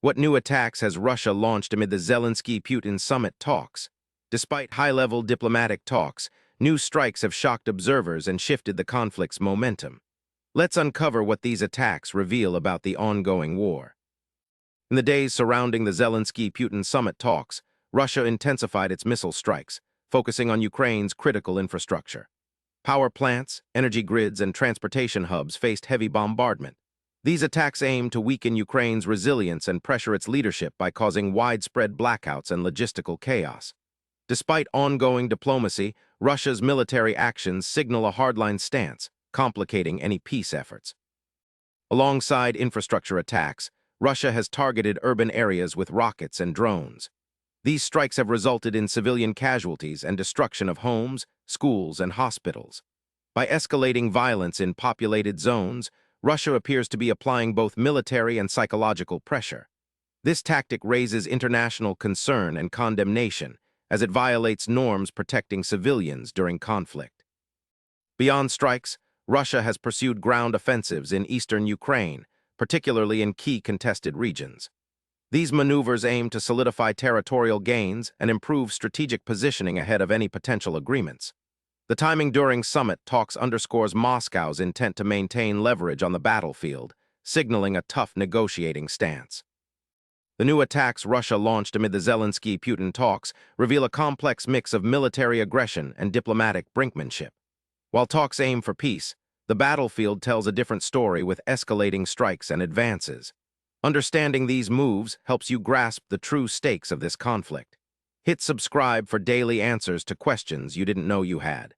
What new attacks has Russia launched amid the Zelenskyy-Putin summit talks? Despite high-level diplomatic talks, new strikes have shocked observers and shifted the conflict's momentum. Let's uncover what these attacks reveal about the ongoing war. In the days surrounding the Zelenskyy-Putin summit talks, Russia intensified its missile strikes, focusing on Ukraine's critical infrastructure. Power plants, energy grids, and transportation hubs faced heavy bombardment. These attacks aim to weaken Ukraine's resilience and pressure its leadership by causing widespread blackouts and logistical chaos. Despite ongoing diplomacy, Russia's military actions signal a hardline stance, complicating any peace efforts. Alongside infrastructure attacks, Russia has targeted urban areas with rockets and drones. These strikes have resulted in civilian casualties and destruction of homes, schools, and hospitals. By escalating violence in populated zones, Russia appears to be applying both military and psychological pressure. This tactic raises international concern and condemnation, as it violates norms protecting civilians during conflict. Beyond strikes, Russia has pursued ground offensives in eastern Ukraine, particularly in key contested regions. These maneuvers aim to solidify territorial gains and improve strategic positioning ahead of any potential agreements. The timing during summit talks underscores Moscow's intent to maintain leverage on the battlefield, signaling a tough negotiating stance. The new attacks Russia launched amid the Zelenskyy-Putin talks reveal a complex mix of military aggression and diplomatic brinkmanship. While talks aim for peace, the battlefield tells a different story with escalating strikes and advances. Understanding these moves helps you grasp the true stakes of this conflict. Hit subscribe for daily answers to questions you didn't know you had.